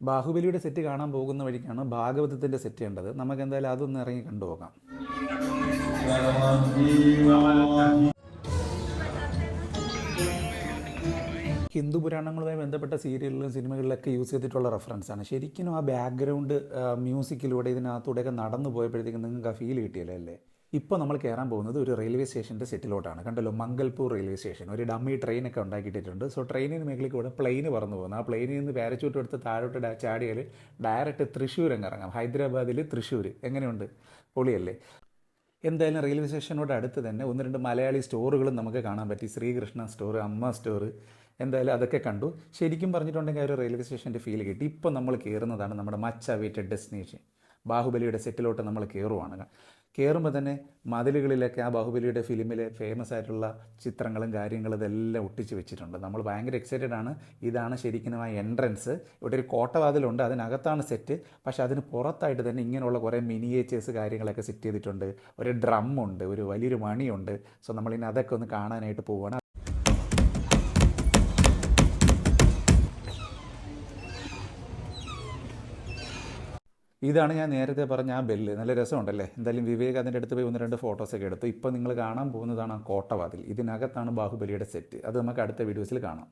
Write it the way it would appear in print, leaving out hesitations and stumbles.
ബാഹുബലിയുടെ set കാണാൻ പോകുന്ന വഴിക്കാണ് ഭാഗവതത്തിൻ്റെ സെറ്റ് കണ്ടത്. നമുക്ക് എന്തായാലും അതൊന്ന് ഇറങ്ങി കണ്ടുപോകാം. ഹിന്ദു പുരാണങ്ങളുമായി ബന്ധപ്പെട്ട സീരിയലിലും സിനിമകളിലൊക്കെ യൂസ് ചെയ്തിട്ടുള്ള റെഫറൻസാണ്. ശരിക്കും ആ ബാക്ക്ഗ്രൗണ്ട് മ്യൂസിക്കിലൂടെ ഇതിനകത്തൂടെയൊക്കെ നടന്നു പോയപ്പോഴത്തേക്കും നിങ്ങൾക്ക് ആ ഫീൽ കിട്ടിയല്ലോ അല്ലേ. ഇപ്പോൾ നമ്മൾ കയറാൻ പോകുന്നത് ഒരു റെയിൽവേ സ്റ്റേഷൻ്റെ സെറ്റിലോട്ടാണ്. കണ്ടല്ലോ, മംഗൽപൂർ റെയിൽവേ സ്റ്റേഷൻ. ഒരു ഡമ്മി ട്രെയിനൊക്കെ ഉണ്ടാക്കിയിട്ടുണ്ട്. സോ ട്രെയിനിന് മേഖലയ്ക്ക് കൂടെ പ്ലെയിന് പറന്നു പോകുന്നത്. ആ പ്ലെയിനിൽ നിന്ന് പാരച്യൂട്ട് എടുത്ത് താഴോട്ട് ചാടിയാൽ ഡയറക്റ്റ് തൃശ്ശൂർ അങ്ങ് ഇറങ്ങാം. ഹൈദരാബാദിൽ തൃശ്ശൂർ. എങ്ങനെയുണ്ട്? പൊളിയല്ലേ. എന്തായാലും റെയിൽവേ സ്റ്റേഷനോട് അടുത്ത് തന്നെ ഒന്ന് രണ്ട് മലയാളി സ്റ്റോറുകളും നമുക്ക് കാണാൻ പറ്റി. ശ്രീകൃഷ്ണ സ്റ്റോർ, അമ്മ സ്റ്റോർ. എന്തായാലും അതൊക്കെ കണ്ടു. ശരിക്കും പറഞ്ഞിട്ടുണ്ടെങ്കിൽ ആ ഒരു റെയിൽവേ സ്റ്റേഷൻ്റെ ഫീൽ കിട്ടി. ഇപ്പോൾ നമ്മൾ കയറുന്നതാണ് നമ്മുടെ മച്ച് അവൈറ്റഡ് ഡെസ്റ്റിനേഷൻ. ബാഹുബലിയുടെ സെറ്റിലോട്ട് നമ്മൾ കയറുവാണ്. കയറുമ്പോൾ തന്നെ മതിലുകളിലൊക്കെ ആ ബാഹുബലിയുടെ ഫിലിമിലെ ഫേമസ് ആയിട്ടുള്ള ചിത്രങ്ങളും കാര്യങ്ങളും ഇതെല്ലാം ഒട്ടിച്ച് വെച്ചിട്ടുണ്ട്. നമ്മൾ ഭയങ്കര എക്സൈറ്റഡ് ആണ്. ഇതാണ് ശരിക്കും ആ എൻട്രൻസ്. ഇവിടെ ഒരു കോട്ടവാതിലുണ്ട്, അതിനകത്താണ് സെറ്റ്. പക്ഷേ അതിന് പുറത്തായിട്ട് തന്നെ ഇങ്ങനെയുള്ള കുറേ മിനിയേച്ചേഴ്സ് കാര്യങ്ങളൊക്കെ സെറ്റ് ചെയ്തിട്ടുണ്ട്. ഒരു ഡ്രമ്മുണ്ട്, ഒരു വലിയൊരു മണിയുണ്ട്. സോ നമ്മളിനി അതൊക്കെ ഒന്ന് കാണാനായിട്ട് പോവുകയാണ്. ഇതാണ് ഞാൻ നേരത്തെ പറഞ്ഞ ആ ബെല്ല്. നല്ല രസമുണ്ടല്ലേ. എന്തായാലും വിവേക് അതിൻ്റെ അടുത്ത് പോയി ഒന്ന് രണ്ട് ഫോട്ടോസൊക്കെ എടുത്തു. ഇപ്പോൾ നിങ്ങൾ കാണാൻ പോകുന്നതാണ് ആ കോട്ടവാതിൽ. ഇതിനകത്താണ് ബാഹുബലിയുടെ സെറ്റ്. അത് നമുക്ക് അടുത്ത വീഡിയോസിൽ കാണാം.